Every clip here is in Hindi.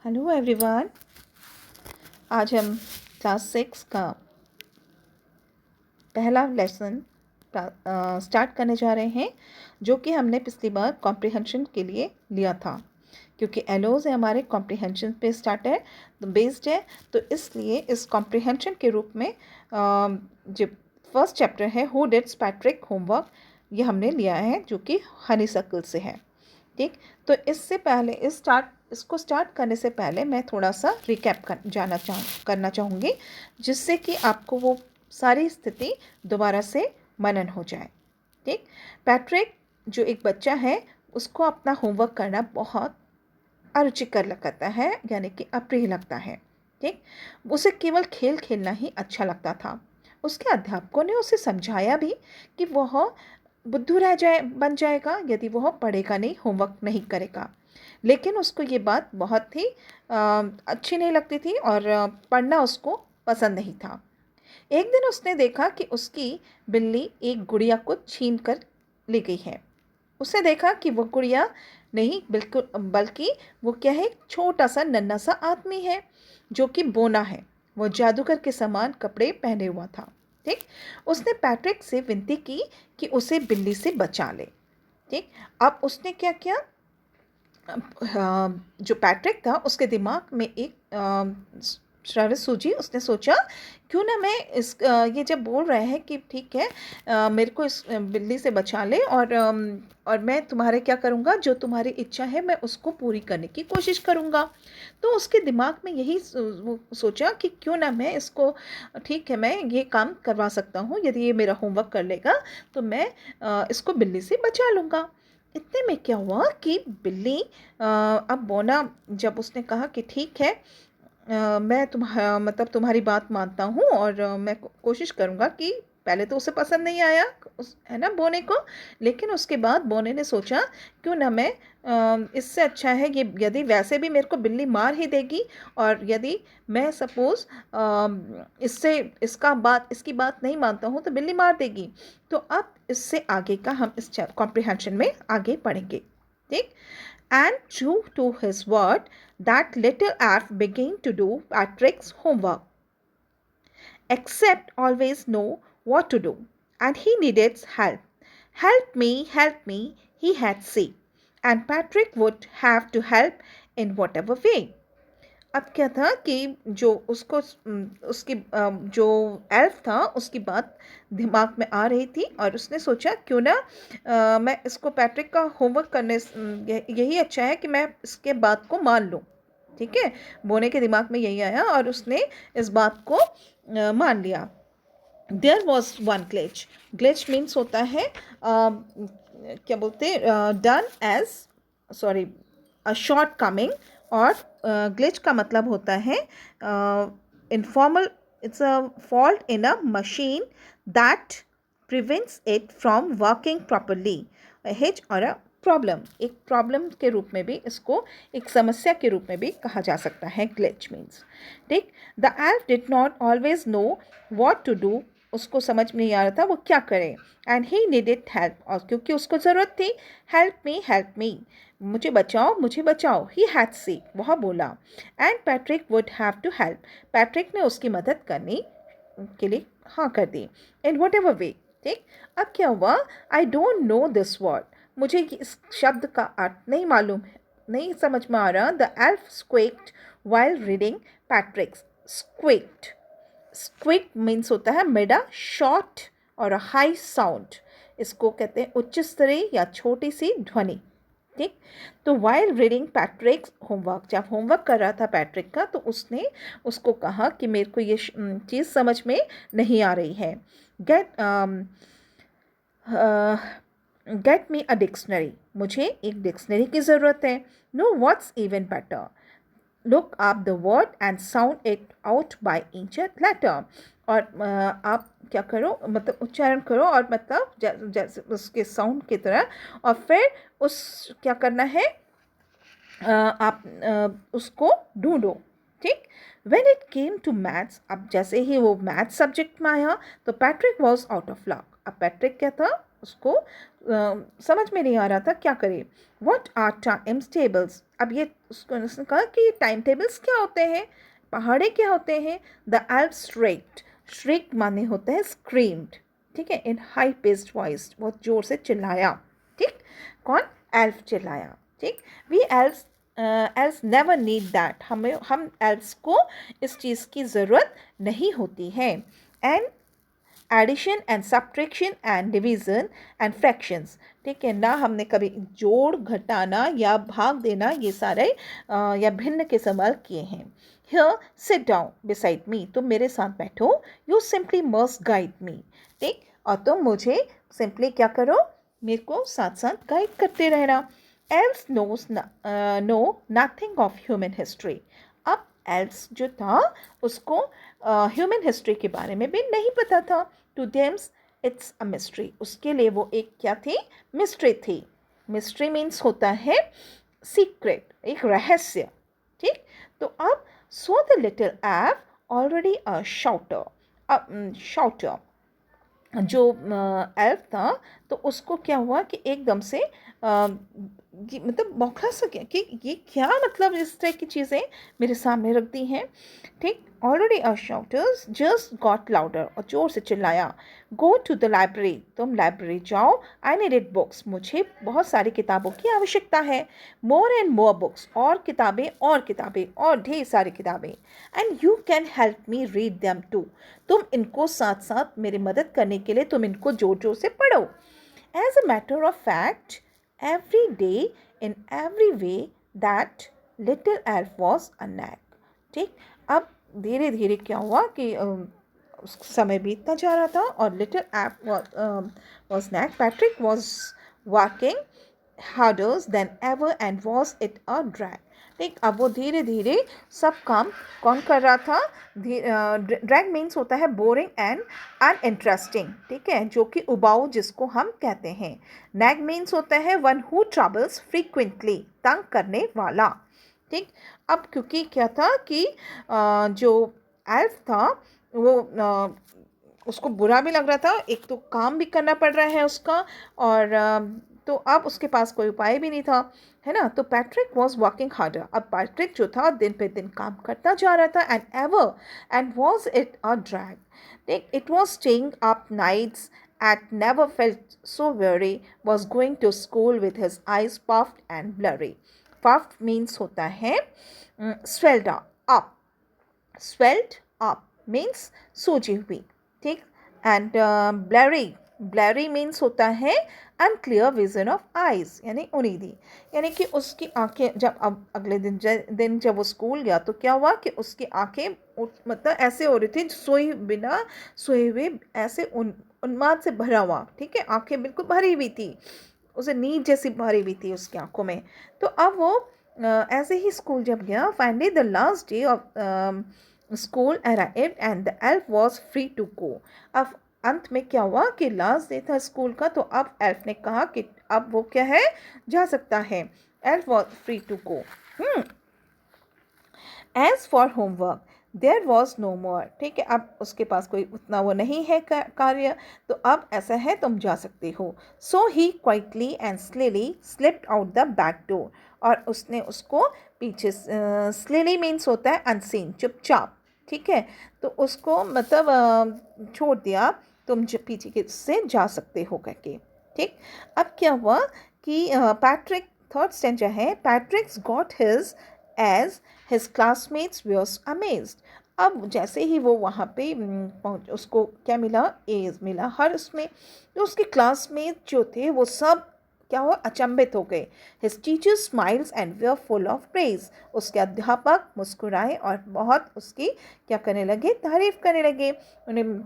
Hello everyone. आज हम क्लास 6 का पहला लेसन स्टार्ट करने जा रहे हैं, जो कि हमने पिछली बार कॉम्प्रिहेंशन के लिए लिया था। क्योंकि एलोज है हमारे कॉम्प्रिहेंशन पे स्टार्ट है, तो बेस्ड है, तो इसलिए इस कॉम्प्रिहेंशन के रूप में जो फर्स्ट चैप्टर है हु डिड्स पैट्रिक होमवर्क, ये हमने लिया है, जो कि हनी सर्कल से है। ठीक, तो इससे पहले इसको स्टार्ट करने से पहले मैं थोड़ा सा रिकैप करना चाहूँगी, जिससे कि आपको वो सारी स्थिति दोबारा से मनन हो जाए। ठीक, पैट्रिक जो एक बच्चा है, उसको अपना होमवर्क करना बहुत अरुचिकर लगता है, यानी कि अप्रिय लगता है। ठीक, उसे केवल खेल खेलना ही अच्छा लगता था। उसके अध्यापकों ने उसे समझाया भी कि वह बुद्धू बन जाएगा यदि वह पढ़ेगा नहीं, होमवर्क नहीं करेगा। लेकिन उसको ये बात बहुत ही अच्छी नहीं लगती थी और पढ़ना उसको पसंद नहीं था। एक दिन उसने देखा कि उसकी बिल्ली एक गुड़िया को छीन कर ले गई है। उसने देखा कि वो गुड़िया नहीं, बिल्कुल, बल्कि वो क्या है, छोटा सा नन्हा सा आदमी है, जो कि बोना है। वो जादूगर के समान कपड़े पहने हुआ था। ठीक, उसने पैट्रिक से विनती की कि उसे बिल्ली से बचा ले। ठीक, अब उसने क्या किया, जो पैट्रिक था उसके दिमाग में एक शरारत सूझी। उसने सोचा, क्यों ना मैं ये जब बोल रहे हैं कि ठीक है, मेरे को इस बिल्ली से बचा ले, और मैं तुम्हारे क्या करूँगा, जो तुम्हारी इच्छा है मैं उसको पूरी करने की कोशिश करूँगा। तो उसके दिमाग में यही वो सोचा कि क्यों ना मैं इसको, ठीक है, मैं ये काम करवा सकता हूँ, यदि ये मेरा होमवर्क कर लेगा तो मैं इसको बिल्ली से बचा लूँगा। इतने में क्या हुआ कि बिल्ली, अब बोना जब उसने कहा कि ठीक है, मैं तुम्हारी बात मानता हूँ, और मैं कोशिश करूँगा कि, पहले तो उसे पसंद नहीं आया उस, है ना, बोने को। लेकिन उसके बाद बोने ने सोचा, क्यों ना मैं, इससे अच्छा है ये, यदि वैसे भी मेरे को बिल्ली मार ही देगी, और यदि मैं सपोज़ इसकी बात नहीं मानता हूँ तो बिल्ली मार देगी। तो अब इससे आगे का हम इस कॉम्प्रिहेंशन में आगे पढ़ेंगे। ठीक, and true to his word, that little elf began to do Patrick's homework, except always know what to do, and he needed help. Help me, he had said, and Patrick would have to help in whatever way. अब क्या था कि जो उसको उसकी जो एल्फ था उसकी बात दिमाग में आ रही थी, और उसने सोचा, क्यों ना मैं इसको पैट्रिक का होमवर्क यही अच्छा है कि मैं इसके बात को मान लूँ। ठीक है, बोने के दिमाग में यही आया और उसने इस बात को मान लिया। There was one glitch. Glitch means होता है क्या बोलते, done as, sorry, a shortcoming, और ग्लिच का मतलब होता है informal, it's a fault in a machine that prevents it from working properly. Hitch और अ प्रॉब्लम, एक प्रॉब्लम के रूप में भी इसको, एक समस्या के रूप में भी कहा जा सकता है ग्लिच मीन्स। ठीक, the elf did not always know what to do, उसको समझ में नहीं आ रहा था वो क्या करे, एंड ही नीडेड हेल्प, और क्योंकि उसको ज़रूरत थी, हेल्प मी, मुझे बचाओ, ही हैड से, वह बोला, and Patrick would have to help, Patrick ने उसकी मदद करने के लिए हाँ कर दी, इन वट एवर वे। ठीक, अब क्या हुआ, I don't know this word, मुझे इस शब्द का अर्थ नहीं मालूम है, नहीं समझ में आ रहा। The elf squeaked while reading Patrick's, squeaked, squeak means होता है मेड अ शॉर्ट और अ हाई साउंड, इसको कहते हैं उच्च स्तरीय या छोटी सी ध्वनि। ठीक, तो वाइल रीडिंग पैट्रिक्स होमवर्क, जब होमवर्क कर रहा था पैट्रिक का, तो उसने उसको कहा कि मेरे को ये चीज़ समझ में नहीं आ रही है। गेट मी अ डिक्शनरी, मुझे एक डिक्शनरी की ज़रूरत है। No what's even better, look up the word and sound it out by each letter, और आप क्या करो, मतलब उच्चारण करो, और मतलब जैसे उसके साउंड की तरह, और फिर उस क्या करना है, आप उसको ढूंढो। ठीक, when it came to maths, अब जैसे ही वो मैथ्स सब्जेक्ट में आया तो Patrick was out of luck, अब पैट्रिक क्या था, उसको समझ में नहीं आ रहा था क्या करे. What are time tables? अब ये उसने कहा कि टाइम टेबल्स क्या होते हैं, पहाड़े क्या होते हैं. The elf श्रिक्ड. श्रिक्ड माने होता है स्क्रीम्ड. ठीक है, इन हाई पिच्ड वॉइस, बहुत जोर से चिल्लाया. ठीक, कौन, एल्फ चिल्लाया. ठीक, we elf elves never need that. हम एल्फ्स को इस चीज़ की ज़रूरत नहीं होती है. And addition and subtraction and division and fractions. ठीक है ना, हमने कभी जोड़, घटाना या भाग देना ये सारे या भिन्न के सवाल किए हैं. Here sit down beside me. तुम मेरे साथ बैठो. You simply must guide me. ठीक, और तुम मुझे सिंपली क्या करो, मेरे को साथ साथ गाइड करते रहना. Elves knows no nothing of human history. अब एल्स जो था उसको ह्यूमन हिस्ट्री के बारे में भी नहीं पता था. To them it's a mystery. उसके लिए वो एक क्या थी, मिस्ट्री थी. मिस्ट्री मीन्स होता है सीक्रेट, एक रहस्य. ठीक, तो अब so the little elf already अ शाउटर. जो एल्फ था तो उसको क्या हुआ कि एकदम से मतलब बौखला सा गया कि ये क्या, मतलब इस तरह की चीज़ें मेरे सामने रख दी हैं. ठीक, already a shouters just got louder. और जोर से चिल्लाया. Go to the library. तुम लाइब्रेरी जाओ. I needed books. मुझे बहुत सारी किताबों की आवश्यकता है. More and more books. और किताबें और किताबें और ढेर सारी किताबें. And you can help me read them too. तुम इनको साथ साथ मेरी मदद करने के लिए तुम इनको जोर जोर से पढ़ो. As a matter of fact, every day in every way that little elf was a nag. ठीक, अब धीरे धीरे क्या हुआ कि समय बीतता जा रहा था और little elf was nag. Patrick was working harder than ever and was it a drag. ठीक, अब वो धीरे धीरे सब काम कौन कर रहा था. ड्रैग मीन्स होता है बोरिंग एंड अनइंटरेस्टिंग. ठीक है, जो कि उबाऊ जिसको हम कहते हैं. नैग मीन्स होता है वन हु ट्रबल्स फ्रीक्वेंटली, तंग करने वाला. ठीक, अब क्योंकि क्या था कि जो एल्फ था वो उसको बुरा भी लग रहा था. एक तो काम भी करना पड़ रहा है उसका, और तो अब उसके पास कोई उपाय भी नहीं था, है ना. तो पैट्रिक वॉज वर्किंग हार्डर. अब पैट्रिक जो था दिन पे दिन काम करता जा रहा था. And was it a drag. It was staying up nights at never felt so weary, was going to school with his eyes puffed and blurry. Puffed means होता है swelled up. Swelled up means सूजी हुई. ठीक, and blurry means होता है unclear vision of eyes, यानी उनीदी. यानी कि उसकी आंखें जब अब अगले दिन जब वो स्कूल गया तो क्या हुआ कि उसकी आंखें मतलब ऐसे हो रही थी सोए हुए ऐसे उन्माद से भरा हुआ. ठीक है, आंखें बिल्कुल भरी हुई थी, उसे नींद जैसी भरी हुई थी उसकी आंखों में. तो अब वो ऐसे ही स्कूल जब गया, finally the last day of school arrived and the elf was free to go. अब अंत में क्या हुआ कि लास्ट डे था स्कूल का, तो अब एल्फ ने कहा कि अब वो क्या है, जा सकता है. Elf was free to go. As for homework there was no more. ठीक है, अब उसके पास कोई उतना वो नहीं है कार्य, तो अब ऐसा है तुम जा सकते हो. So he quietly and slyly slipped out the back door. और उसने उसको पीछे, स्लेली मीन्स होता है अनसीन, चुपचाप. ठीक है, तो उसको मतलब छोड़ दिया, तुम पीछे के से जा सकते हो करके. ठीक, अब क्या हुआ कि पैट्रिक थर्ड स्टेंजर है. पैट्रिक्स got his age his classmates was amazed. अब जैसे ही वो वहाँ पे पहुँच, उसको क्या मिला, एज मिला हर उसमें. तो उसके क्लासमेट जो थे वो सब क्या हुआ, अचंभित हो गए. His teachers smiles and they are full of praise. उसके अध्यापक मुस्कुराए और बहुत उसकी क्या करने लगे, तारीफ करने लगे उन्हें.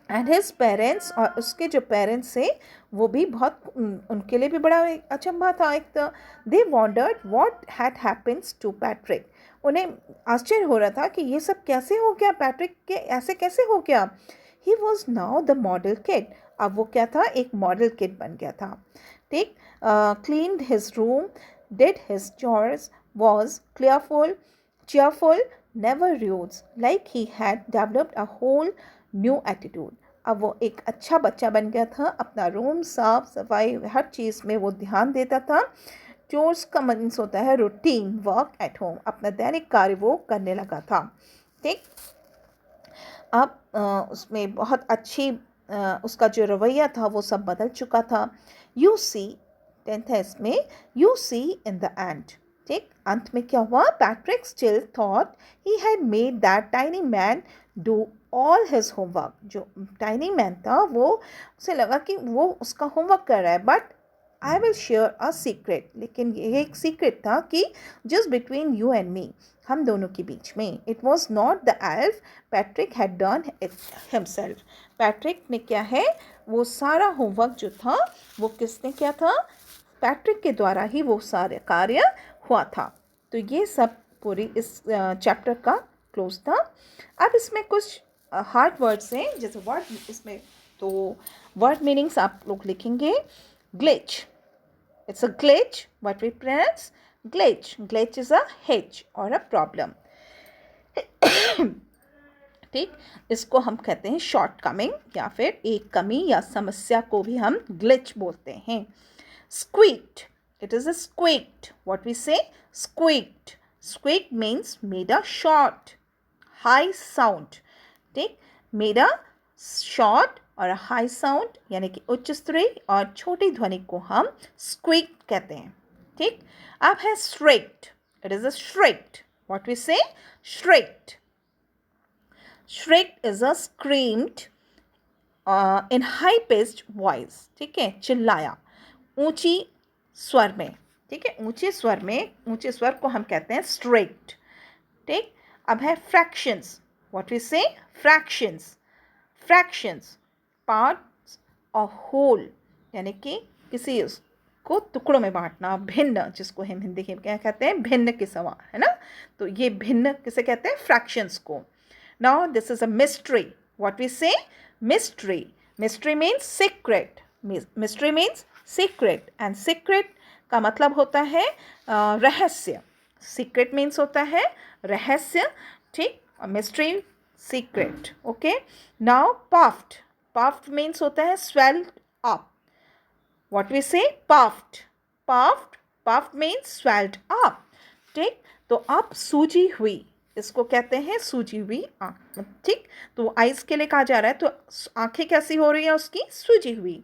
एंड हिज पेरेंट्स, और उसके जो पेरेंट्स थे वो भी बहुत, उनके लिए भी बड़ा अचंभा था. एक तो they wondered what had happens to Patrick. उन्हें आश्चर्य हो रहा था कि ये सब कैसे हो गया, पैट्रिक के ऐसे कैसे हो गया. He was now the model kid. अब वो क्या था, एक मॉडल किड बन गया था. ठीक, cleaned his room, did his chores, was cheerful, never rude, like he had developed a whole new attitude. अब वो एक अच्छा बच्चा बन गया था, अपना रूम साफ सफाई हर चीज़ में वो ध्यान देता था। चोर्स का मीन्स होता है रूटीन वर्क एट होम, अपना दैनिक कार्य वो करने लगा था। ठीक, अब उसमें बहुत अच्छी उसका जो रवैया था वो सब बदल चुका था। यू सी, 10th में, you see in the end. ठीक, अंत में क्या हुआ? Patrick still thought he had made that tiny man do all his homework. जो टाइनी मैन था वो, उसे लगा कि वो उसका होमवर्क कर रहा है, but I will share a secret. लेकिन ये एक सीक्रेट था कि just between you and me, हम दोनों के बीच में। It was not the elf, Patrick had done it himself. Patrick ने क्या है, वो सारा होमवर्क जो था वो किसने किया था? पैट्रिक के द्वारा ही वो सारे कार्य हुआ था। तो ये सब पूरी इस चैप्टर का क्लोज था। अब इसमें कुछ हार्ड वर्ड्स हैं, जैसे वर्ड इसमें, तो वर्ड मीनिंग्स आप लोग लिखेंगे। Glitch, it's a glitch. What we pronounce? Glitch. Glitch is a hitch or a problem. ठीक, इसको हम कहते हैं शॉर्ट कमिंग या फिर एक कमी या समस्या को भी हम ग्लिच बोलते हैं। स्क्वीक्ड, it is a squeaked. What we say? Squeaked. Squeaked means made a short, high sound. ठीक, made a short और हाई साउंड यानी कि उच्च स्तरीय और छोटी ध्वनि को हम स्क्वीक कहते हैं। ठीक, अब है shrieked. It is a shrieked. What we say? Shrieked. Shrieked is a screamed in high pitched voice. ठीक है, चिल्लाया ऊंची स्वर में। ठीक है, ऊंचे स्वर में, ऊंचे स्वर को हम कहते हैं श्रिक्ड। ठीक, अब है फ्रैक्शंस। व्हाट वी से? फ्रैक्शंस। फ्रैक्शंस, पार्ट्स और होल, यानी कि किसी को टुकड़ों में बांटना, भिन्न, जिसको हम हिंदी में क्या कहते हैं? भिन्न के समान, है ना? तो ये भिन्न किसे कहते हैं? फ्रैक्शंस को। Now this is a mystery. What we say? Mystery. Mystery means secret. Mystery means secret, and secret का मतलब होता है रहस्य। सीक्रेट मीन्स होता है रहस्य। ठीक, mystery, secret. Okay, now puffed. Puffed means होता है swelled up. What we say? Puffed. Puffed. Puffed means swelled up. ठीक, तो अब सूजी हुई, इसको कहते हैं सूजी हुई आँख। ठीक, तो आइज के लिए कहा जा रहा है, तो आंखें कैसी हो रही है उसकी? सूजी हुई।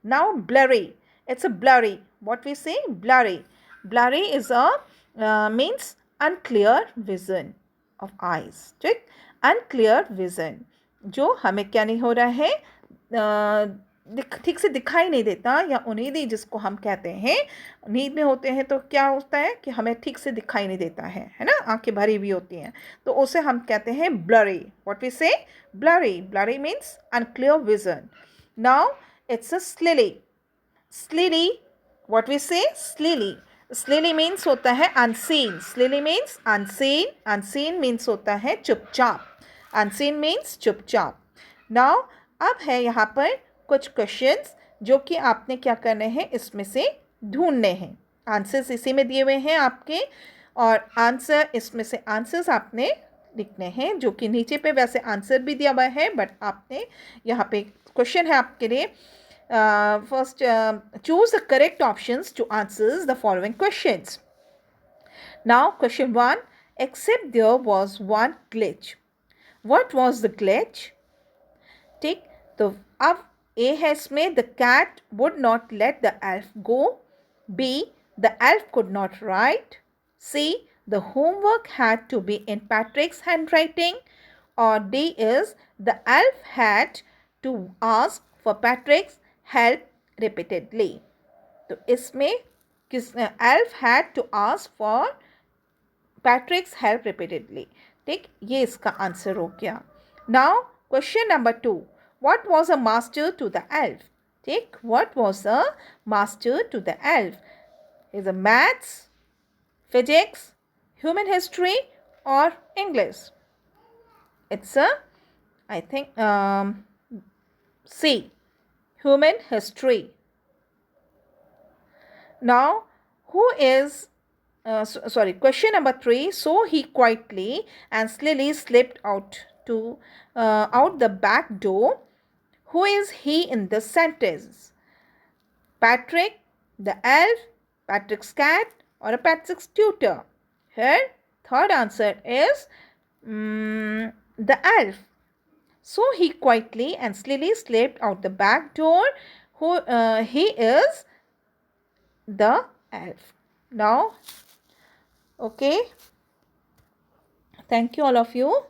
Now blurry. It's a blurry. What we say? Blurry. Blurry is a means unclear vision of eyes. ठीक, unclear vision, जो हमें क्या नहीं हो रहा है, ठीक से दिखाई नहीं देता, या उनीदी जिसको हम कहते हैं। नींद में होते हैं तो क्या होता है कि हमें ठीक से दिखाई नहीं देता है ना? आंखें भरी हुई होती हैं, तो उसे हम कहते हैं blurry. What we say? Blurry. Blurry means unclear vision. Now it's a slyly. Slyly, what we say? Slyly. Slyly means होता है unseen. Slyly means unseen. Unseen means होता है चुपचाप। अनसीन मीन्स चुपचाप। नाउ अब है यहाँ पर कुछ क्वेश्चंस जो कि आपने क्या करने हैं, इसमें से ढूंढने हैं। आंसर्स इसी में दिए हुए हैं आपके, और आंसर इसमें से आंसर्स आपने लिखने हैं, जो कि नीचे पे वैसे आंसर भी दिया हुआ है, बट आपने यहाँ पे क्वेश्चन है आपके लिए। First, choose the correct options to answer the following questions. Now, question 1, except there was one glitch. What was the glitch? ठीक, तो अब A है इसमें, the cat would not let the elf go. B, the elf could not write. C, the homework had to be in Patrick's handwriting. Or D is, the elf had to ask for Patrick's help repeatedly. तो इसमें किस, elf had to ask for Patrick's help repeatedly. ठीक, ये इसका आंसर हो गया। Now question number 2, what was a master to the elf? ठीक, what was a master to the elf? Is a maths, physics, human history, or English? It's a, I think, C, human history. Now, who is, sorry, question number 3, so he quietly and slowly slipped out the back door. Who is he in this sentence? Patrick, the elf, Patrick's cat, or a Patrick's tutor? Here, third answer is the elf. So he quietly and slowly slipped out the back door. He is the elf. Now, okay. Thank you, all of you.